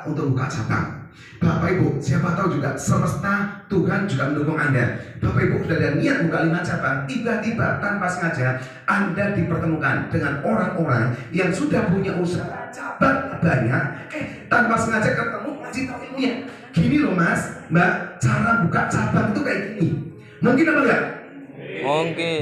untuk buka cabang. Bapak Ibu, siapa tahu juga semesta Tuhan juga mendukung Anda. Bapak Ibu sudah ada niat buka 5 cabang, tiba-tiba tanpa sengaja Anda dipertemukan dengan orang-orang yang sudah punya usaha cabang banyak, tanpa sengaja ketemu ngasih tahu ilmunya. Gini loh Mas, Mbak, cara buka cabang itu kayak gini. Mungkin apa enggak?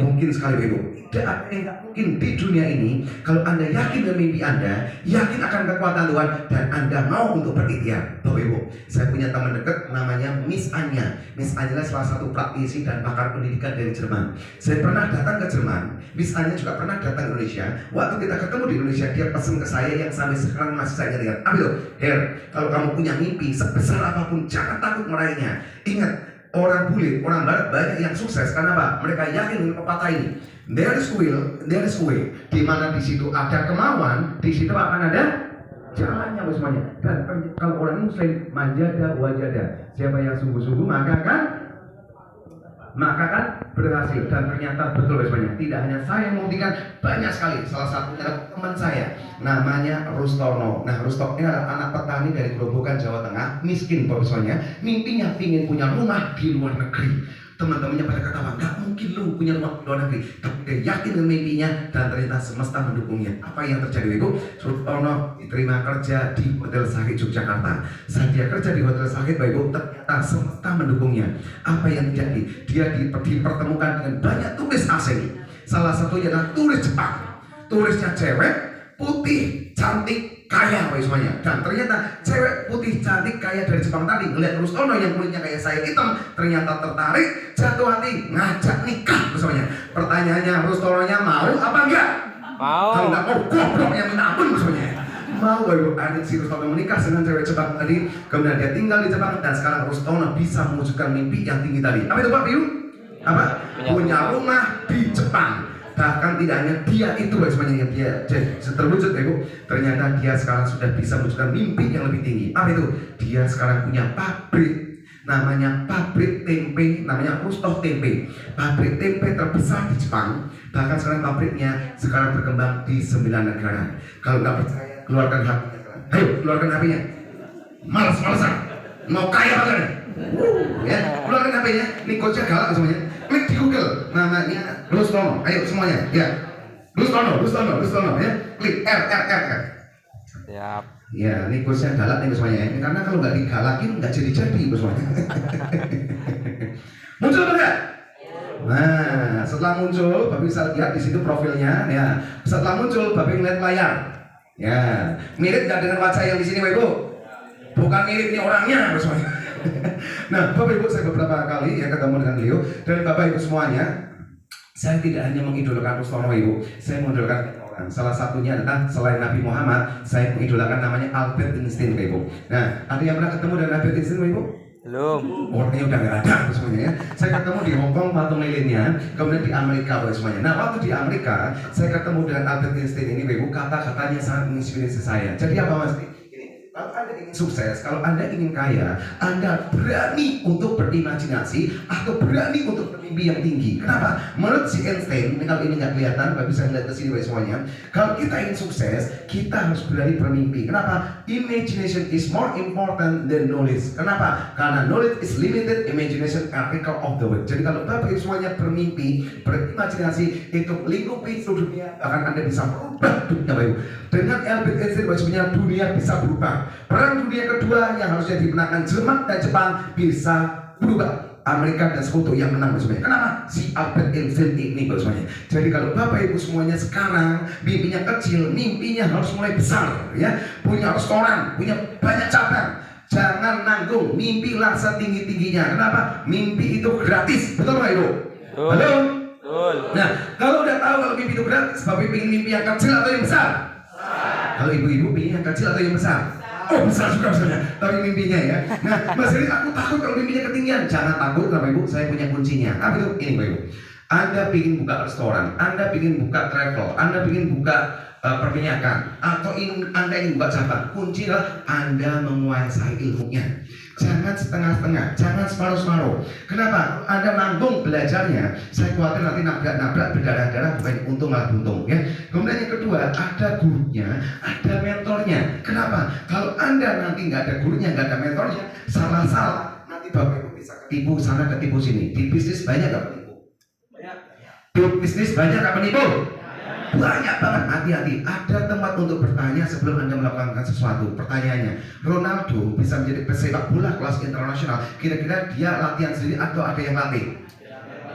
Mungkin sekali Ibu. Tidak ada yang tidak mungkin di dunia ini. Kalau Anda yakin dengan mimpi Anda, yakin akan kekuatan Tuhan, dan Anda mau untuk berikhtiar. Bapak Ibu, saya punya teman dekat namanya Miss Anya. Miss Anya adalah salah satu praktisi dan pakar pendidikan dari Jerman. Saya pernah datang ke Jerman. Miss Anya juga pernah datang ke Indonesia. Waktu kita ketemu di Indonesia, dia pesan ke saya yang sampai sekarang masih saya ingat. Ayo, Her, kalau kamu punya mimpi sebesar apapun, jangan takut meraihnya. Ingat, orang bule, orang barat banyak yang sukses. Karena apa? Mereka yakin dengan pepatah ini. There is will, there is way. Di mana di situ ada kemauan, di situ akan ada jalannya semuanya. Dan kalau orang Muslim, manjada wajada. Siapa yang sungguh-sungguh maka kan berhasil. Dan ternyata betul semuanya. Tidak hanya saya yang membuktikan, banyak sekali. Salah satunya teman saya, namanya Rustono. Nah, Rustono ini adalah anak petani dari Grobogan, Jawa Tengah, miskin semuanya. Mimpinya ingin punya rumah di luar negeri. Teman-temannya pada ketawa, nggak mungkin lu punya rumah di luar negeri. Tapi dia yakin dengan mimpinya dan ternyata semesta mendukungnya. Apa yang terjadi Ibu? Rustono diterima kerja di Hotel Sahid Yogyakarta. Saat dia kerja di Hotel Sahid, Ibu, ternyata semesta mendukungnya. Apa yang terjadi? Dia dipertemukan dengan banyak turis asing. Salah satunya adalah turis Jepang. Turisnya cewek, putih, cantik, kaya semuanya. Dan ternyata cewek putih cantik kaya dari Jepang tadi ngeliat Rustono yang kulitnya kayak saya hitam, ternyata tertarik, jatuh hati, ngajak nikah semuanya. Pertanyaannya, Rustono-nya mau apa enggak? Mau. Kalau enggak mau, gobloknya minta ampun semuanya. Mau Ibu. Akhirnya si Rustono menikah dengan cewek Jepang tadi. Kemudian dia tinggal di Jepang dan sekarang Rustono bisa mewujudkan mimpi yang tinggi tadi. Apa itu Pak Ibu? Apa? Punya rumah di Jepang. Bahkan tidak hanya dia itu semuanya yang dia terwujud Ibu. Ternyata dia sekarang sudah bisa mewujudkan mimpi yang lebih tinggi. Apa itu? Dia sekarang punya pabrik, namanya pabrik tempe, namanya Rustoh Tempe. Pabrik tempe terbesar di Jepang. Bahkan sekarang pabriknya sekarang berkembang di 9 negara. Kalau nggak percaya, keluarkan HP-nya. Ayo, keluarkan HP-nya. Males-malesan, mau kaya apa kan? Ya, keluarkan HP-nya. Ini coachnya galak semuanya. Klik di Google, namanya Rustono. Ayo semuanya, ya. Rustono, ya. Klik R. Siap. Ya, ini coachnya galak nih semuanya. Karena kalau nggak digalakin nggak jadi semuanya. Muncul apa enggak? Nah, setelah muncul, Bapak bisa lihat di situ profilnya. Ya, setelah muncul, Bapak ngeliat layar. Ya, mirip nggak dengan wajah yang di sini, Bapak Ibu? Bukan mirip ini orangnya, semuanya. Nah, Bapak Ibu, saya beberapa kali ya ketemu dengan beliau, dan Bapak Ibu semuanya, saya tidak hanya mengidolakan Rustono Ibu, saya mengidolakan orang. Salah satunya adalah selain Nabi Muhammad, saya mengidolakan namanya Albert Einstein Ibu. Nah, ada yang pernah ketemu dengan Albert Einstein Ibu? Belum. Orangnya udah nggak ada semuanya ya. Saya ketemu di Hong Kong patung lilinnya, kemudian di Amerika semuanya. Nah, waktu di Amerika, saya ketemu dengan Albert Einstein ini Ibu, kata-katanya sangat menginspirasi saya. Jadi apa Mas? Kalau Anda ingin sukses, kalau Anda ingin kaya, Anda berani untuk berimajinasi atau berani untuk bermimpi yang tinggi. Kenapa? Menurut si Einstein, kalau ini nggak kelihatan, Bapak bisa lihat ke sini semuanya. Kalau kita ingin sukses, kita harus berani bermimpi. Kenapa? Imagination is more important than knowledge. Kenapa? Karena knowledge is limited, imagination article of the world. Jadi kalau Bapak semuanya bermimpi, berimajinasi, itu lingkupi seluruh dunia, bahkan Anda bisa merubah dunia Bapak. Dengan Albert Einstein, sebenarnya dunia bisa berubah. Perang dunia kedua yang harusnya dimenangkan Jerman dan Jepang bisa berubah. Amerika dan sekutu yang menang semuanya. Kenapa? Si Albert Einstein ini semuanya. Jadi kalau Bapak Ibu semuanya sekarang mimpinya kecil, mimpinya harus mulai besar ya. Punya restoran, punya banyak cabang. Jangan nanggung, mimpilah setinggi-tingginya. Kenapa? Mimpi itu gratis. Betul Pak Ibu? Halo? Betul. Nah, kalau udah tahu kalau mimpi itu gratis, Bapak ingin mimpi yang kecil atau yang besar? Kalau ibu-ibu ingin yang kecil atau yang besar? Oh, besar juga misalnya, tapi mimpinya ya. Nah, Mas Heri, aku takut kalau mimpinya ketinggian. Jangan takut, Bapak Ibu, saya punya kuncinya. Apa itu? Ini Bapak Ibu. Anda ingin buka restoran, Anda ingin buka travel, Anda ingin buka perminyakan atau Anda ingin buka cabang, kunci adalah Anda menguasai ilmunya. Jangan setengah-setengah, jangan separuh-separuh. Kenapa? Anda nanggung belajarnya, saya khawatir nanti nabrak berdarah-darah, bukan untung malah buntung ya. Kemudian yang kedua, ada gurunya, ada mentornya. Kenapa? Kalau Anda nanti nggak ada gurunya, nggak ada mentornya, salah-salah, nanti Bapak Ibu bisa ketipu sana ketipu sini. Di bisnis banyak nggak penipu? Di bisnis banyak nggak penipu? Banyak banget, hati-hati. Ada tempat untuk bertanya sebelum Anda melakukan sesuatu. Pertanyaannya, Ronaldo bisa menjadi pesepak bola kelas internasional. Kira-kira dia latihan sendiri atau ada yang latih?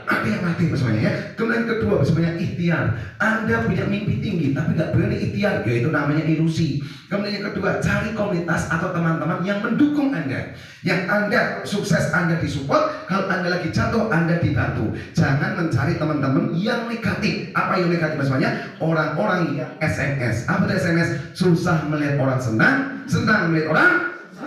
Ada yang latih semuanya ya. Kemudian kedua sebenarnya ikhtiar. Anda punya mimpi tinggi tapi nggak berani ikhtiar, yaitu namanya ilusi. Kemudian yang kedua, cari komunitas atau teman-teman yang mendukung Anda. Yang Anda sukses, Anda disupport. Kalau Anda lagi jatuh, Anda dibantu. Jangan mencari teman-teman yang negatif. Apa yang negatif semuanya? Orang-orang yang SMS. Apa itu SMS? Susah melihat orang senang, senang melihat orang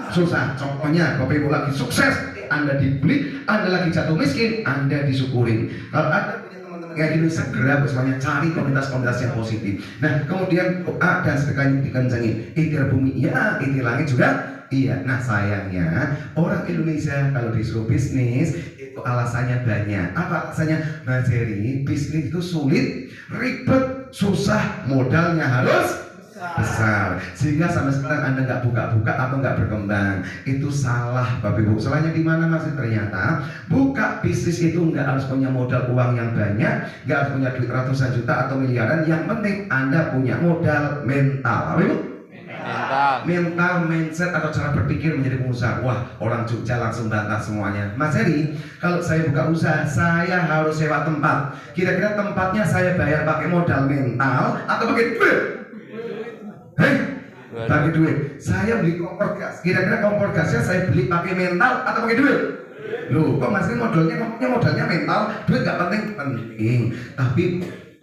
susah. Contohnya, Bapak Ibu lagi sukses, Anda dibeli, Anda lagi jatuh miskin, Anda disyukurin. Kalau Anda punya teman-teman kayak gini, segera semuanya cari komunitas-komunitas yang positif. Nah, kemudian doa dan sedekah dikencangin. Ikhtiar bumi, iya, ikhtiar langit juga. Iya. Nah, sayangnya orang Indonesia kalau disuruh bisnis itu alasannya banyak. Apa alasannya? Mas Heri, bisnis itu sulit, ribet, susah, modalnya harus besar, sehingga sampai sekarang Anda nggak buka-buka atau nggak berkembang. Itu salah, Bapak Ibu. Salahnya di mana masih? Ternyata buka bisnis itu nggak harus punya modal uang yang banyak, nggak harus punya duit ratusan juta atau miliaran. Yang penting Anda punya modal mental, Bapak Ibu. Mental, mindset atau cara berpikir menjadi pengusaha. Wah, orang Jogja langsung bantah semuanya. Mas Heri, kalau saya buka usaha, saya harus sewa tempat. Kira-kira tempatnya saya bayar pakai modal mental atau pakai duit? Pakai duit. Saya beli kompor gas. Kira-kira kompor gasnya saya beli pakai mental atau pakai duit? Loh, kok Mas Heri modalnya mental, duit gak penting. Tapi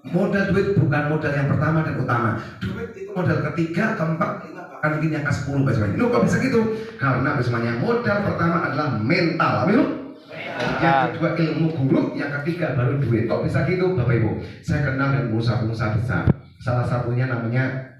modal duit bukan modal yang pertama dan utama. Duit itu modal ketiga, keempat, lima, bahkan mungkin yang ke-10 bahasanya. Loh, kok bisa gitu? Karena bahasanya modal pertama adalah mental. Yang kedua ilmu guru, yang ketiga baru duit. Kok bisa gitu, Bapak Ibu? Saya kenal dengan pengusaha-pengusaha besar. Salah satunya namanya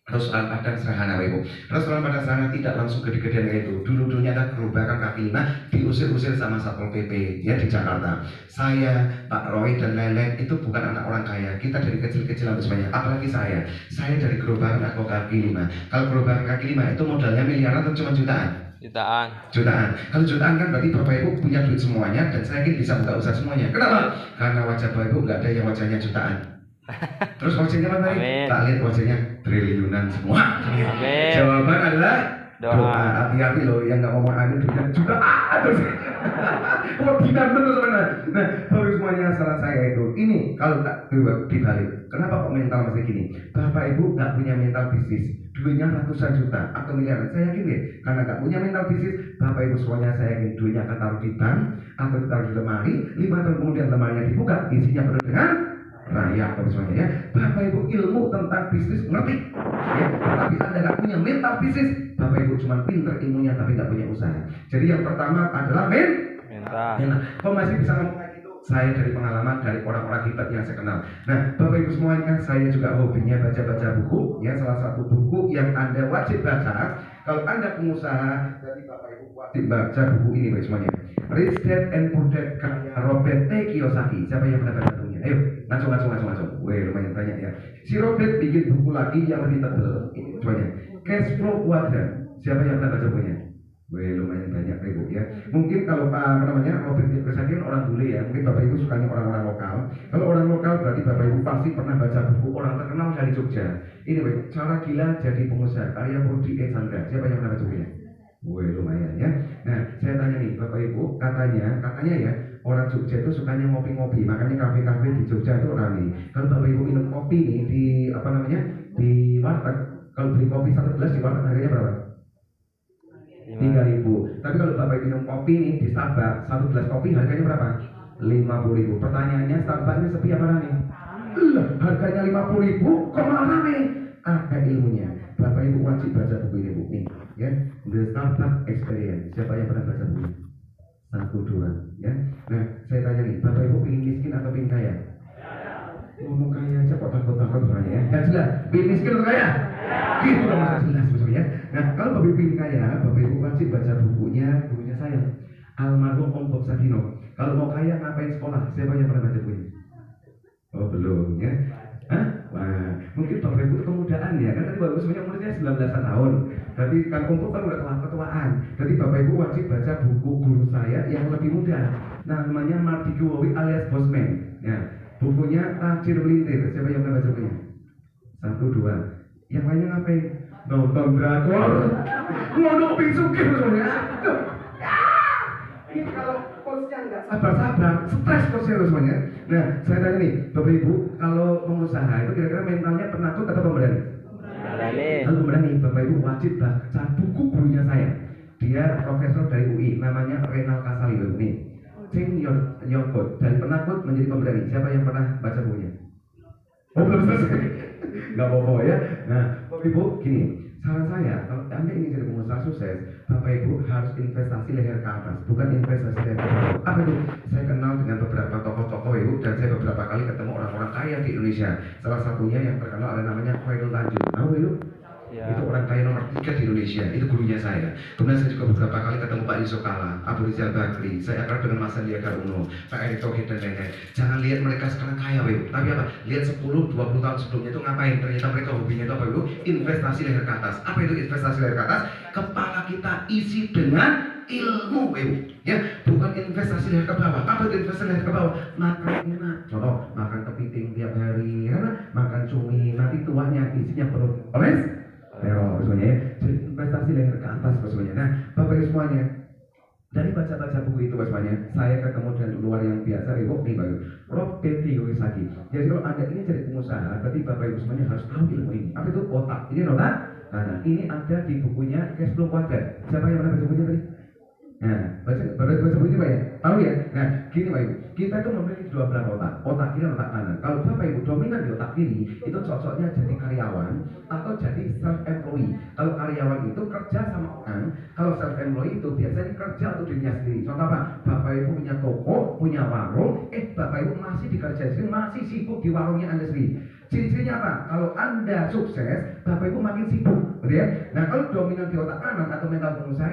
Restoran Padang Serhana, Ibu. Restoran Padang Serhana tidak langsung gede-gedean kayak itu. Dulu-dulunya ada gerobakan kaki lima, diusir-usir sama Satpol PP ya di Jakarta. Saya, Pak Roy dan lain-lain itu bukan anak orang kaya. Kita dari kecil-kecil hampir semuanya. Apalagi saya dari gerobakan kaki lima. Kalau gerobakan kaki lima itu modalnya miliaran atau cuma jutaan? Jutaan. Kalau jutaan kan berarti Bapak Ibu punya duit semuanya dan saya yakin bisa buka usaha semuanya. Kenapa? Karena wajah Bapak Ibu nggak ada yang wajahnya jutaan. Terus wajahnya apa tadi? Tak lihat wajahnya triliunan semua. Amin. Jawaban adalah doa. Hati-hati loh yang nggak ngomong amin duitnya juga terus. Kok binar betul sebenarnya. Nah, baru semuanya salah saya itu. Ini kalau tak dibalik. Kenapa kok mental masih gini? Bapak Ibu nggak punya mental bisnis. Duitnya ratusan juta atau miliaran. Saya yakin deh, karena nggak punya mental bisnis, Bapak Ibu semuanya saya yakin duitnya akan taruh di bank atau ditaruh di lemari. 5 tahun kemudian lemarinya dibuka, isinya penuh dengan rakyat semuanya ya. Bapak Ibu ilmu tentang bisnis ngerti ya, tapi Anda nggak punya mental bisnis. Bapak Ibu cuma pinter ilmunya tapi nggak punya usaha. Jadi yang pertama adalah mental. Kok masih bisa ngomong kayak gitu? Saya dari pengalaman dari orang-orang hebat yang saya kenal. Nah, Bapak Ibu semuanya, saya juga hobinya baca-baca buku ya. Salah satu buku yang Anda wajib baca kalau Anda pengusaha, jadi Bapak Ibu wajib baca buku ini Bapak semuanya. Rich Dad and Poor Dad karya Robert T. Kiyosaki. Siapa yang pernah baca bukunya? Ayo, ngaco. Wih, lumayan banyak ya. Si Robert bikin buku lagi yang lebih tebal. Ini semuanya. Cash Flow Quadrant. Siapa yang pernah baca bukunya? Wih, lumayan banyak Ibu ya. Mungkin kalau Robert Kiyosaki kan orang bule ya. Mungkin Bapak Ibu sukanya orang-orang lokal. Kalau orang lokal berarti Bapak Ibu pasti pernah baca buku orang terkenal dari Jogja. Ini Bapak, Cara Gila Jadi Pengusaha karya Rudi E. Chandra. Siapa yang pernah baca bukunya? Wih, lumayan ya. Nah, saya tanya nih Bapak Ibu, katanya ya orang Jogja itu sukanya ngopi-ngopi, makanya kafe-kafe di Jogja itu ramai. Kalau Bapak Ibu minum kopi nih di di warteg, kalau beli kopi 1 gelas di warteg harganya berapa? 3.000. Tapi kalau Bapak Ibu minum kopi nih di Starbucks, 1 gelas kopi harganya berapa? 50.000. Pertanyaannya, Starbucksnya sepi apa rame? Harganya 50.000, kok malah rame? Ada ilmunya. Bapak Ibu wajib baca buku ini, Bu. Nih, ya. The Starbucks Experience. Siapa yang pernah baca buku? 1, 2, ya. Nah, saya tanya nih, Bapak Ibu ingin miskin atau ingin kaya? Ngomong kaya aja kok takut sebenarnya ya. jelas. Miskin atau kaya? Gitu dong masalah jelas maksudnya. Nah kalau Bapak Ibu ini kaya, Bapak Ibu wajib baca bukunya saya. Almarhum Om Bob Sadino. Kalau mau kaya ngapain sekolah? Siapa yang pernah baca bukunya? Oh belum ya. Hah? Wah, mungkin Bapak Ibu kemudaan ya. Kan tadi Bapak Ibu sebenarnya umurnya 19 tahun. Berarti kan Om Bob kan udah ketuaan. Berarti Bapak Ibu wajib baca buku guru saya yang lebih muda. Namanya Marty Kuwowi alias Bosman. Ya, bukunya Tajir Melintir. Siapa yang pernah baca bukunya? 1, 2. Yang lainnya ngapain? Nonton drakor. Ngono pisukir sebenarnya. Ini kalau bosnya nggak sabar-sabar, stres bosnya semuanya. Nah, saya tanya nih, Bapak Ibu, kalau pengusaha itu kira-kira mentalnya penakut atau pemberani? Pemberani. Kalau pemberani, Bapak Ibu wajib baca buku gurunya saya. Dia profesor dari UI, namanya Renal Kasali nih. Change your code, dari penakut menjadi pemberani. Siapa yang pernah baca bukunya? Oh belum selesai. Nggak apa-apa ya. Nah, Bapak Ibu, gini. Saran saya, kalau Anda ingin jadi pengusaha sukses, Bapak Ibu harus investasi leher ke atas, bukan investasi leher ke bawah. Apa itu? Saya kenal dengan beberapa tokoh-tokoh Ibu, dan saya beberapa kali ketemu orang-orang kaya di Indonesia. Salah satunya yang terkenal ada namanya Khairul Tanjung. Tahu Ibu? Ya. Itu orang kaya nomor 3 di Indonesia, itu gurunya saya. Kemudian saya juga beberapa kali ketemu Pak Yusuf Kala, Abu Rizal Bakri, saya akrab dengan Mas Sandiaga Uno, Pak Erick Thohir dan lain-lain. Jangan lihat mereka sekarang kaya, Ibu. Tapi apa? Lihat 10-20 tahun sebelumnya itu ngapain? Ternyata mereka hobinya itu apa, Ibu? Investasi leher ke atas. Apa itu investasi leher ke atas? Kepala kita isi dengan ilmu, Ibu. Ya, bukan investasi leher ke bawah. Apa itu investasi leher ke bawah? Makan enak. Contoh, makan kepiting tiap hari, ya, makan cumi, nanti tuanya isinya perut. Oles? Teror semuanya, jadi investasi leher ke atas semuanya. Nah, Bapak Ibu semuanya, dari baca-baca buku itu semuanya, saya ketemu dengan luar yang biasa, Ibu nih Bapak Robert Kiyosaki. Jadi kalau Anda ini jadi pengusaha, berarti Bapak Ibu semuanya harus tahu ilmu ini. Apa itu otak? Ini otak. Nah, ini ada di bukunya Cash Flow Quadrant. Siapa yang pernah baca bukunya tadi? Nah, baca bukunya Pak ya? Tahu ya? Nah, gini Pak Ibu, kita itu memiliki 2 belah otak kiri dan otak kanan. Kalau Bapak Ibu dominan di otak kiri, itu cocoknya jadi karyawan atau jadi self-employed. Kalau karyawan itu kerja sama orang, kalau self-employed itu biasanya kerja untuk dirinya sendiri. Contoh apa? Bapak Ibu punya toko, punya warung, Bapak Ibu masih dikerjain sendiri, masih sibuk di warungnya Anda sendiri. Ciri-cirinya apa? Kalau Anda sukses, Bapak Ibu makin sibuk, gitu ya. Nah, kalau dominan di otak kanan atau mental pengusaha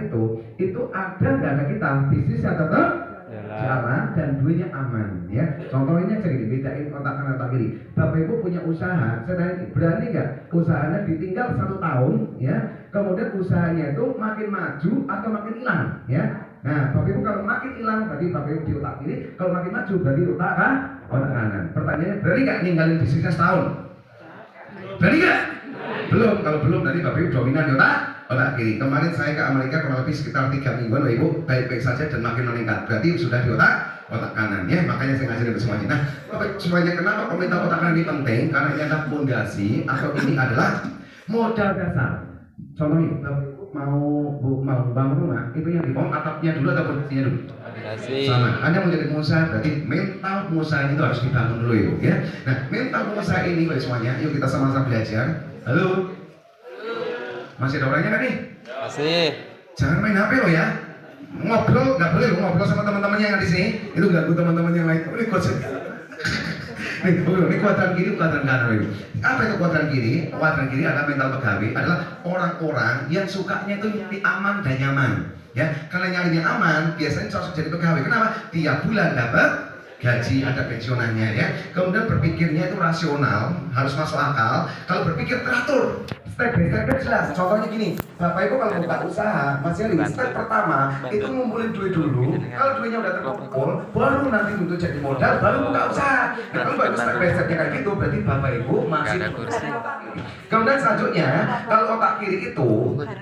itu ada nggak ada kita, bisnisnya tetap jalan dan duitnya aman, ya. Contohnya jadi bedain otak kanan otak kiri. Bapak Ibu punya usaha, saya tanya, berani nggak usahanya ditinggal 1 tahun, ya? Kemudian usahanya itu makin maju atau makin hilang, ya? Nah, Bapak Ibu kalau makin hilang berarti Bapak Ibu di otak kiri, kalau makin maju berarti otak kanan. Pertanyaannya, berani nggak ninggalin bisnisnya setahun? Berani nggak? Belum. Kalau belum berarti Bapak Ibu dominan di otak kiri. Kemarin saya ke Amerika kurang lebih sekitar 3 mingguan, Bapak Ibu baik-baik saja dan makin meningkat. Berarti sudah di otak kanan, ya. Makanya saya ngajarin semuanya. Nah, Bapak semuanya kenapa komentar otak kanan ini penting? Karena ini adalah fondasi atau ini adalah modal dasar. Contohnya, Bapak Ibu mau bangun rumah, itu yang dibangun atapnya dulu atau fondasinya dulu? Sama. Anda mau jadi pengusaha, berarti mental pengusaha itu harus dibangun dulu, Ibu, ya. Nah, mental pengusaha ini Bapak semuanya, yuk kita sama-sama belajar. Halo. Masih ada orangnya kan nih? Masih. Jangan main HP lo ya. Ngobrol nggak boleh, ngobrol sama teman-temannya yang di sini. Itu ganggu teman-teman yang lain. Ini kuadran. Ini kuadran kiri, kuadran kanan. Apa itu kuadran kiri? Kuadran kiri adalah mental pegawai, adalah orang-orang yang sukanya itu nyari aman dan nyaman. Ya, karena nyarinya aman, biasanya cocok jadi pegawai. Kenapa? Tiap bulan dapat gaji, ada pensiunannya, ya. Kemudian berpikirnya itu rasional, harus masuk akal. Kalau berpikir teratur, step by step jelas. Contohnya gini, Bapak Ibu kalau buka usaha, Mas Yali, step pertama itu ngumpulin duit dulu. Kalau duitnya udah terkumpul, baru nanti untuk jadi modal, baru buka usaha. Nah, kalau baru step by stepnya kayak gitu, berarti Bapak Ibu masih ada kursi. Kemudian selanjutnya, kalau otak kiri itu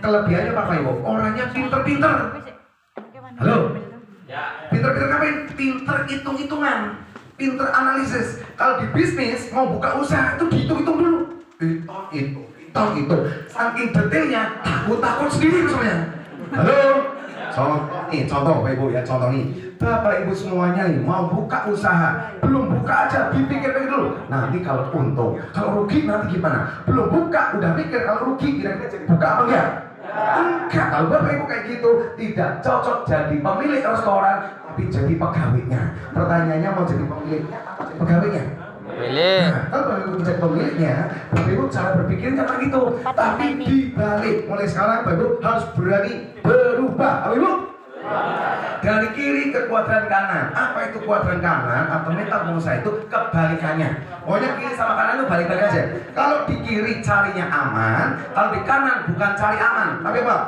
kelebihannya Bapak Ibu, orangnya pinter-pinter. Halo? Pinter-pinter ngapain? Pinter hitung-hitungan, pinter analisis. Kalau di bisnis mau buka usaha itu dihitung-hitung dulu. Hitung. Saking detailnya takut sendiri semuanya. Halo? Contoh Bapak Ibu ya, contoh nih. Bapak Ibu semuanya nih mau buka usaha, belum buka aja, dipikir-pikir dulu. Nanti kalau untung, kalau rugi nanti gimana? Belum buka, udah mikir kalau rugi kira-kira jadi buka apa enggak? Enggak, kalau Bapak Ibu kayak gitu tidak cocok jadi pemilik restoran, tapi jadi pegawainya. Pertanyaannya mau jadi pemiliknya apa jadi pegawainya? Milih. Nah, kalau Bapak Ibu menjadi pemiliknya, Bapak Ibu cara berpikirnya kayak gitu. Tapi dibalik, mulai sekarang Bapak Ibu harus berani berubah. Bapak Ibu? Dari kiri ke kuadran kanan. Apa itu kuadran kanan atau mental pengusaha itu kebalikannya. Pokoknya kiri sama kanan itu balik-balik aja. Kalau di kiri carinya aman, kalau di kanan bukan cari aman, tapi apa?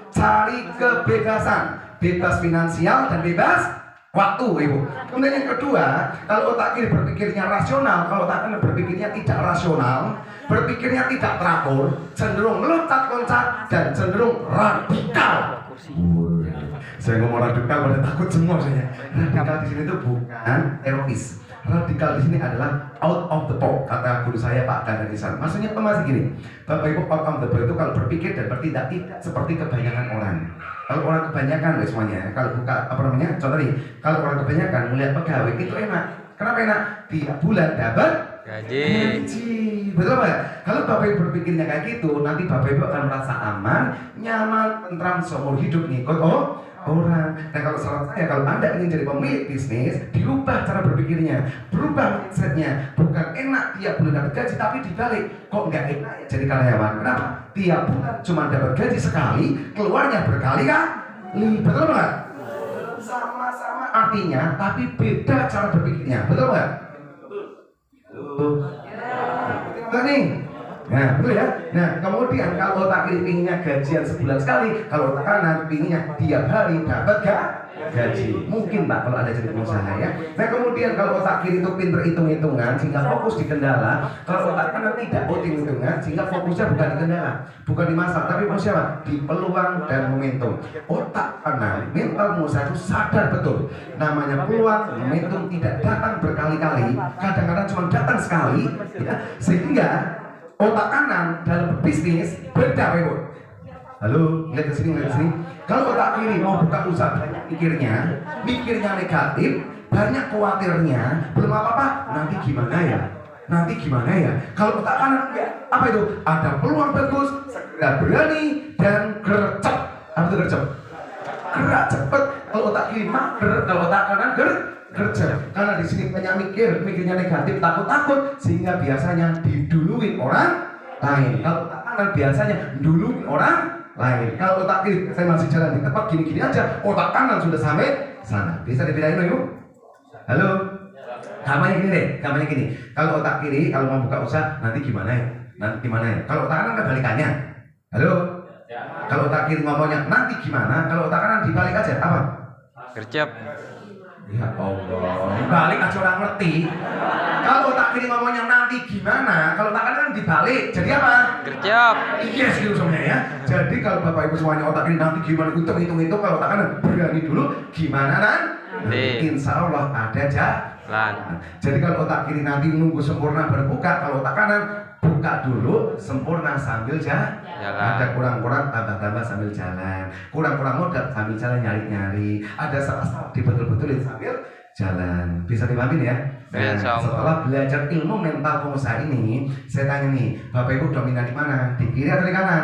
Cari kebebasan, bebas finansial dan bebas waktu, Ibu. Kemudian yang kedua, kalau otak kiri berpikirnya rasional, kalau otak kanan berpikirnya tidak rasional, berpikirnya tidak teratur, cenderung loncat-loncat dan cenderung radikal. Saya ngomong radikal pada takut semua saya. Radikal di sini itu bukan teroris. Radikal di sini adalah out of the box, kata guru saya Pak Dandanisan. Maksudnya masih gini, Bapak Ibu, out of the box itu kalau berpikir dan bertindak tidak seperti kebanyakan orang. Kalau orang kebanyakan semuanya, kalau buka apa namanya, contoh nih, kalau orang kebanyakan melihat pegawai itu enak. Kenapa enak? Tiap bulan dapat gaji. Betul Pak? Kalau Bapak Ibu berpikirnya kayak gitu, nanti Bapak Ibu akan merasa aman, nyaman, tentram seumur hidup ngikut orang. Nah kalau saran saya, kalau Anda ingin jadi pemilik bisnis, dirubah cara berpikirnya, berubah mindsetnya. Bukan enak tiap bulan dapat gaji, tapi dibalik, kok nggak enak ya jadi karyawan? Kenapa? Tiap bulan cuma dapat gaji sekali, keluarnya berkali-kali. Betul nggak? Sama-sama artinya, tapi beda cara berpikirnya. Betul nggak? Betul nih. Nah, betul ya. Nah, kemudian kalau otak kiri pinginnya gajian sebulan sekali, kalau otak kanan pinginnya tiap hari dapat gaji. Mungkin Pak kalau ada jadi pengusaha ya. Nah, kemudian kalau otak kiri itu pinter hitung-hitungan sehingga fokus di kendala, kalau otak kanan tidak hitung-hitungan sehingga fokusnya bukan di kendala, bukan di masalah, tapi fokusnya apa? Di peluang dan momentum. Otak kanan, mental pengusaha itu sadar betul. Namanya peluang, momentum tidak datang berkali-kali, kadang-kadang cuma datang sekali, ya. Sehingga otak kanan dalam bisnis beda, Ibu. Halo, lihat ke sini, lihat ke sini. Kalau otak kiri mau buka usaha, mikirnya negatif, banyak khawatirnya, belum apa-apa, nanti gimana ya? Nanti gimana ya? Kalau otak kanan, apa itu? Ada peluang bagus, segera berani dan gercep. Apa itu gercep? Gerak cepet. Kalau otak kiri mager, kalau otak kanan gercep. Karena di sini banyak mikirnya negatif, takut-takut, sehingga biasanya diduluin orang lain. Kalau otak kanan biasanya duluin orang lain. Kalau otak kiri, saya masih jalan di tempat gini-gini aja, otak kanan sudah sampai sana. Bisa dibedain Ibu? Halo? Gambarnya gini deh, gambarnya gini. Kalau otak kiri, kalau mau buka usaha, nanti gimana ya? Nanti gimana ya? Kalau otak kanan kebalikannya. Halo? Kalau otak kiri ngomongnya nanti gimana? Kalau otak kanan dibalik aja, apa? Gercep. Ya Allah, dibalik aja orang ngerti. Kalau otak kiri ngomongnya nanti gimana, kalau otak kanan dibalik, jadi apa? Gercep. Yes, gitu semuanya ya. Jadi kalau Bapak Ibu semuanya otak kiri nanti gimana, hitung-hitung, kalau otak kanan berani dulu, gimana nanti? Insya Allah ada jalan. Jadi kalau otak kiri nanti nunggu sempurna berbuka, kalau otak kanan buka dulu sempurna sambil jalan. Ada kurang-kurang tambah-tambah sambil jalan, kurang-kurang modal sambil jalan nyari-nyari, ada salah-salah dibetul-betulin sambil jalan. Bisa dipahamin ya? Nah, setelah belajar ilmu mental pengusaha ini, saya tanya nih, Bapak Ibu dominan di mana? Di kiri atau di kanan?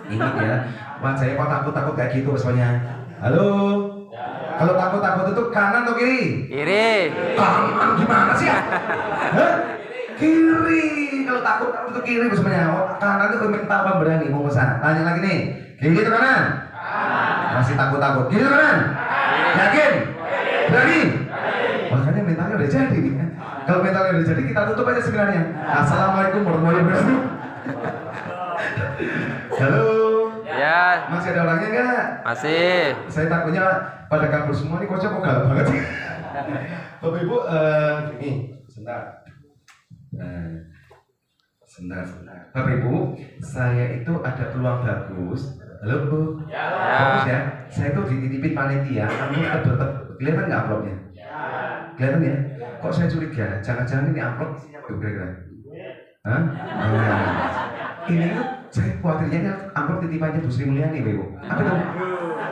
Ingat ya, wajahnya kok takut-takut kayak gitu semuanya. Halo? Kalau takut-takut itu kanan atau kiri? Kiri. Kanan gimana sih ya? Hah? Kiri. Kalau takut itu kiri sebenarnya. Otak kanan itu mental pemberani pengusaha. Tanya lagi nih, kiri atau kanan? Masih takut-takut. Kiri atau kanan? Yakin? Berani? Makanya mentalnya udah jadi nih. Kalau mentalnya udah jadi, kita tutup aja sebenarnya. Assalamualaikum warahmatullahi wabarakatuh. Halo. Ya. Masih ada orangnya nggak? Masih. Saya takutnya pada kabur semua nih, kocok kok galak banget sih. Bapak Ibu, ini sebentar. Sebentar. Bapak Ibu, saya itu ada peluang bagus. Halo Bu. Ya. Bagus ya. Saya itu dititipin panitia. Kamu tebel-tebel. Kelihatan nggak amplopnya? Ya. Kelihatan ya? Kok saya curiga? Jangan-jangan ini amplop isinya apa kira-kira? Hah? Ini tuh saya khawatirnya kan amplop titipannya Bu Sri Mulyani, Ibu. Apa itu?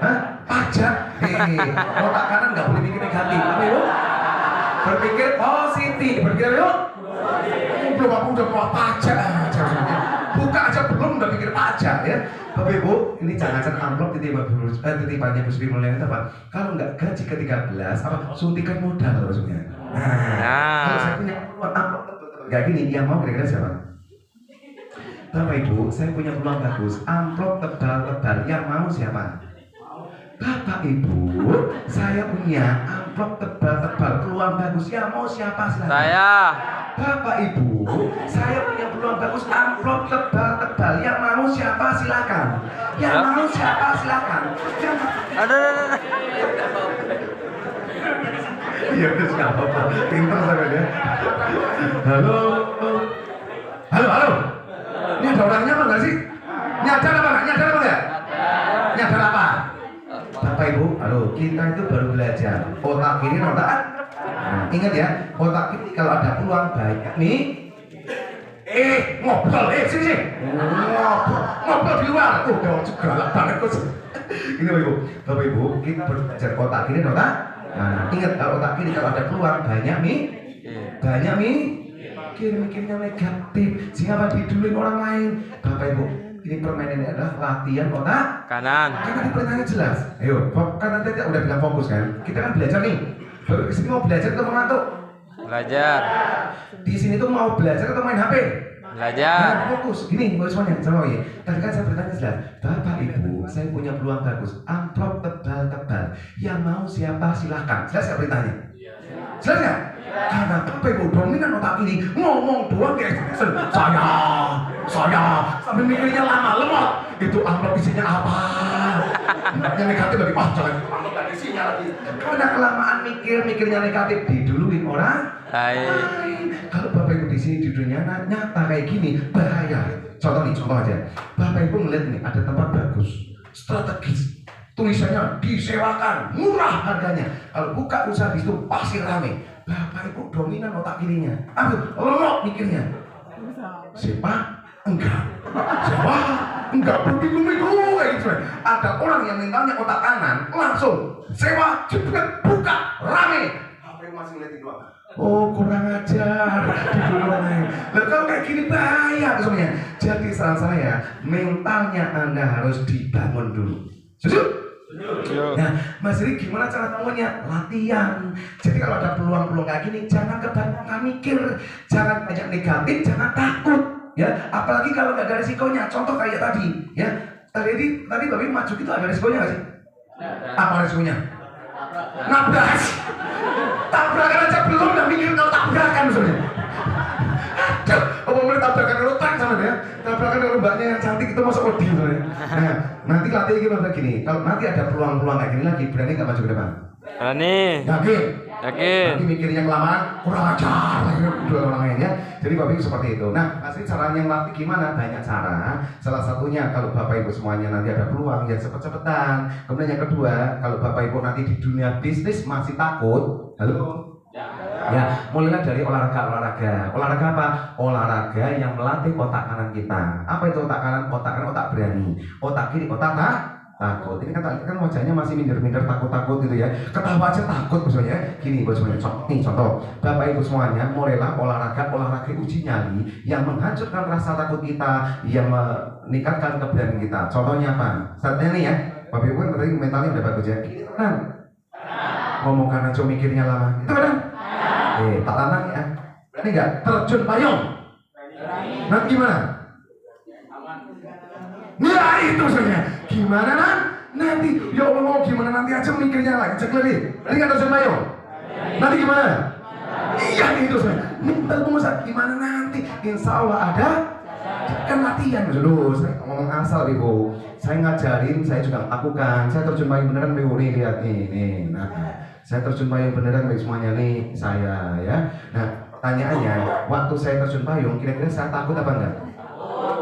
Hah? Pajak? Otak kanan nggak boleh mikir negatif. Apa Ibu? Berpikir positif. Berpikir yuk. Belum aku udah mau pajak aja. Buka aja belum udah mikir pajak ya. Bapak Ibu, ini jangan amplop titipannya Bu Sri Mulyani apa? Kalau nggak gaji ke-13 apa suntikan modal maksudnya. Nah, kalau saya punya amplop kayak gini, yang mau kira-kira siapa? Bapak Ibu, saya punya peluang bagus. Amplop tebal-tebal, yang mau siapa? Bapak Ibu, saya punya amplop tebal-tebal, peluang bagus. Yang mau siapa? Silakan. Saya. Bapak Ibu, saya punya peluang bagus, amplop tebal-tebal. Yang mau siapa? Silakan. Yang mau siapa? Silakan. Ada. Iya, terus nggak apa-apa. Pintar saya ya. Halo. Halo. Ini ada orangnya apa nggak sih? Nyadar apa nggak? Nyadar apa nggak? Nyadar apa? Bapak Ibu, halo. Kita itu baru belajar. Otak kiri, otak kanan. Nah, ingat ya, otak kiri kalau ada peluang banyak nih. Ngobrol, sini. Ngobrol di luar. Udah galak banget kok. Ini Bapak Ibu, kita baru belajar otak kiri, otak. Nah, ingat kalau otak kiri kalau ada peluang banyak nih. Mikirnya negatif, sehingga diduluin orang lain. Bapak Ibu, ini permainan ini adalah latihan otak Kanan. karena di pertanyaan jelas. Ayo, kan nanti udah bilang fokus kan. Kita kan belajar nih. Baru kesini mau belajar atau mengantuk? Belajar. Di sini tuh mau belajar atau main HP? Belajar. Nah, fokus. Gini, semuanya sama ya. Tadi kan saya bertanya jelas. Bapak Ibu, saya punya peluang bagus. Amplop tebal-tebal. Yang mau siapa silahkan. Jelas nggak beritanya? Jelas nggak? Karena Bapak Ibu dominan otak ini ngomong doang kayak saya sambil mikirnya lama lemot. Itu amplop isinya apa? Yang negatif lagi, jangan amplop dari isinya lagi. Karena kelamaan mikirnya negatif diduluin orang lain. Kalau Bapak Ibu di sini di dunia nyata kayak gini bahaya. Contoh aja. Bapak Ibu ngeliat nih ada tempat bagus, strategis. Tulisannya disewakan, murah harganya. Kalau buka usaha di situ pasti rame. Bapak Ibu dominan otak kirinya. Lemot mikirnya. Siapa? Enggak. Berbingung-bingung kayak gitu. Ada orang yang mintanya otak kanan, langsung sewa, cepet buka, rame. Bapak Ibu masih ngeliatin doang. Oh, kurang ajar. Lah kalau kayak gini bahaya sebenarnya. Jadi saran saya, mentalnya Anda harus dibangun dulu. Setuju? Nah, Mas Ri gimana cara bangunnya? Latihan. Jadi kalau ada peluang-peluang kayak gini, jangan kebanyakan mikir, jangan banyak negatif, jangan takut, ya. Apalagi kalau nggak ada risikonya. Contoh kayak tadi, ya. Tadi Bapak maju itu ada risikonya nggak sih? Apa risikonya? Nabrak. Tabrakan aja belum, udah mikir kalau tabrakan misalnya. Mulai tabrakan kalau tank sama dia, tabrakan kalau mbaknya yang cantik itu masuk wedi misalnya. Nah, nanti latih gimana gini, kalau nanti ada peluang-peluang kayak gini lagi, berani nggak maju ke depan? Berani. Yakin? Nanti mikirnya kelamaan, kurang ajar dua orang lain ya. Jadi Bapak Ibu seperti itu. Nah, pasti caranya yang latih gimana? Banyak cara. Salah satunya kalau Bapak Ibu semuanya nanti ada peluang ya cepet-cepetan. Kemudian yang kedua, kalau Bapak Ibu nanti di dunia bisnis masih takut, halo? Ya, mulailah dari olahraga. Olahraga apa? Olahraga yang melatih otak kanan kita. Apa itu otak kanan? Otak kanan otak berani. Otak kiri otak takut. Ini kan wajahnya masih minder-minder takut-takut gitu ya. Ketawa aja takut misalnya. Gini buat semuanya. Contoh. Bapak Ibu semuanya mulailah olahraga uji nyali yang menghancurkan rasa takut kita, yang meningkatkan keberanian kita. Contohnya apa? Saatnya nih ya. Bapak Ibu kan berarti mentalnya udah bagus ya. Gini kan. Ngomong kanan cuma mikirnya lama. Itu kan? Tak tantang ya. Berani nggak? Terjun payung. Nanti gimana? Nah itu sebenarnya. Gimana nanti? Ya Allah mau gimana nanti aja mikirnya lagi. Cek lagi. Berani nggak terjun payung? Nanti gimana? Iya itu sebenarnya. Minta pengusaha gimana nanti? Insya Allah ada. Kan latihan dulu. Saya ngomong asal Ibu. Saya ngajarin, saya juga lakukan. Saya terjun payung beneran Ibu nih lihat nih. Nah. Saya terjun payung beneran bagi semuanya nih saya ya. Nah pertanyaannya, waktu saya terjun payung kira-kira saya takut apa enggak?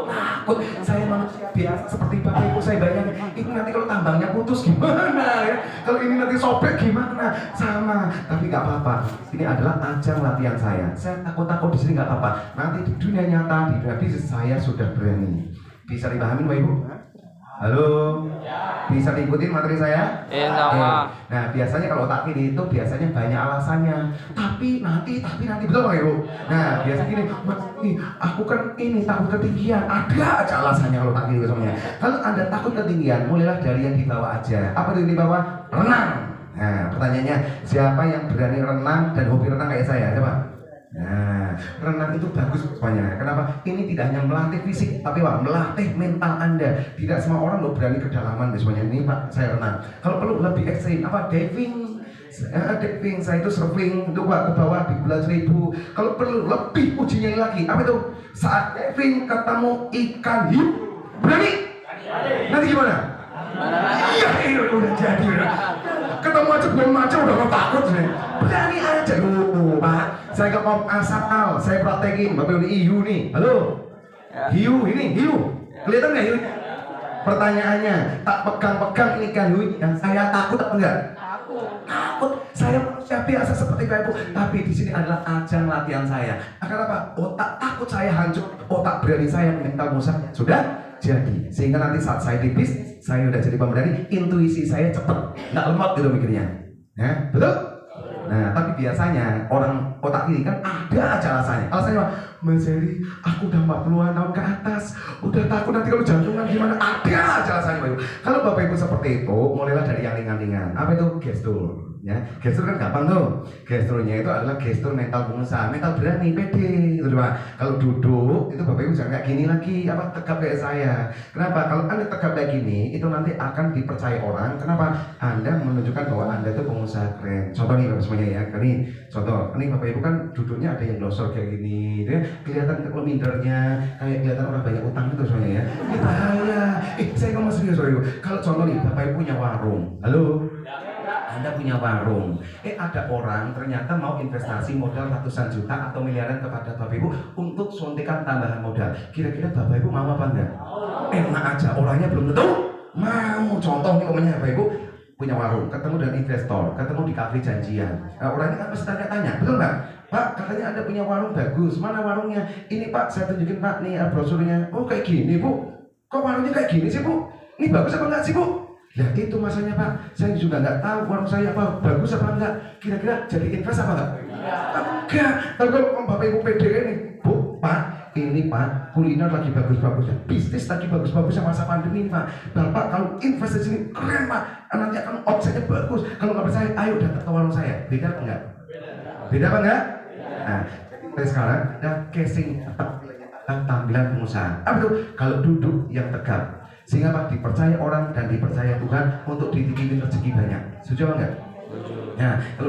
Takut. Saya manusia biasa seperti Bapak Ibu saya bayangin. Ini nanti kalau tambangnya putus gimana ya? Kalau ini nanti sobek gimana? Sama. Tapi nggak apa-apa. Ini adalah ajang latihan saya. Saya takut-takut di sini nggak apa-apa. Nanti di dunia nyata, di dunia bisnis saya sudah berani. Bisa dipahami Bapak Ibu? Halo? Bisa diikutin materi saya? Sama. Nah, biasanya kalau otak kiri itu biasanya banyak alasannya. Tapi nanti, betul nggak Ibu? Nah, biasa gini, Mas, aku kan ini takut ketinggian. Ada aja alasannya kalau otak kiri semuanya. Kalau Anda takut ketinggian, mulailah dari yang di bawah aja. Apa itu yang di bawah? Renang. Nah, pertanyaannya, siapa yang berani renang dan hobi renang kayak saya? Coba. Nah, renang itu bagus semuanya. Kenapa? Ini tidak hanya melatih fisik, tapi Pak, melatih mental Anda. Tidak semua orang loh berani kedalaman semuanya. Ini Pak, saya renang. Kalau perlu lebih ekstrim, apa? Diving. Diving, saya itu surfing, itu Pak, ke bawah di bulan 1000. Kalau perlu lebih ujinya lagi, apa itu? Saat diving ketemu ikan hiu, berani? Nanti gimana? Iya, udah jadi udah. Ketemu aja belum aja udah takut nih. Berani aja Pak. Saya ke Om Asal, saya praktekin Bapak ini hiu nih. Halo. Hiu ini, hiu. Kelihatan nggak hiu? Pertanyaannya, tak pegang-pegang ini kan hiu yang saya takut apa enggak? Takut. Saya manusia biasa seperti Ibu, tapi di sini adalah ajang latihan saya. Agar apa? Otak takut saya hancur, otak berani saya mental musuh sudah jadi. Sehingga nanti saat saya di bis, saya udah jadi pemberani, intuisi saya cepet, nggak lemot gitu mikirnya. Ya, betul? Nah, tapi biasanya orang otak kiri kan ada aja alasannya. Alasannya apa? Mas Heri, aku udah 40-an tahun ke atas, udah takut nanti kalau jantungan gimana? Ada aja alasannya Bapak Ibu. Kalau Bapak Ibu seperti itu, mulailah dari yang ringan-ringan. Apa itu? Gestur. Ya, gestur kan gampang tuh. Gesturnya itu adalah gestur mental pengusaha, mental berani, pede, gitu Pak. Kalau duduk itu Bapak Ibu jangan kayak gini lagi, apa tegap kayak saya. Kenapa? Kalau Anda tegap kayak gini, itu nanti akan dipercaya orang. Kenapa? Anda menunjukkan bahwa Anda itu pengusaha keren. Contoh nih Bapak semuanya ya. Ini contoh. Ini Bapak Ibu kan duduknya ada yang losor kayak gini, gitu ya. Kelihatan kelomindernya, kayak kelihatan orang banyak utang gitu semuanya ya. Ini bahaya. Saya ngomong serius Bapak Ibu. Kalau contoh nih, Bapak Ibu punya warung. Halo? Anda punya warung, ada orang ternyata mau investasi modal ratusan juta atau miliaran kepada Bapak Ibu untuk suntikan tambahan modal. Kira-kira Bapak Ibu mau apa enggak? Enak aja, orangnya belum tentu mau. Contoh nih umumnya Bapak Ibu punya warung, ketemu dengan investor, ketemu di kafe janjian. Nah, orangnya kan pasti tanya-tanya, betul nggak? Pak, katanya Anda punya warung bagus, mana warungnya? Ini Pak, saya tunjukin Pak, nih brosurnya. Oh kayak gini Bu, kok warungnya kayak gini sih Bu? Ini bagus apa enggak sih Bu? Ya itu masanya Pak, saya juga nggak tahu warung saya apa bagus apa enggak. Kira-kira jadi invest apa enggak? Enggak. Tapi kalau Bapak Ibu pede ini, Bu, Pak, ini Pak, kuliner lagi bagus-bagusnya, bisnis lagi bagus-bagusnya masa pandemi ini Pak. Bapak kalau invest di sini keren Pak, nanti akan omsetnya bagus. Kalau nggak percaya, ayo datang ke warung saya. Beda apa enggak? Beda apa enggak? Nah, kita sekarang dan casing tampilan pengusaha. Apa itu? Kalau duduk yang tegap. Sehingga Pak dipercaya orang dan dipercaya Tuhan untuk dititipin rezeki banyak. Setuju apa enggak? Nah, kalau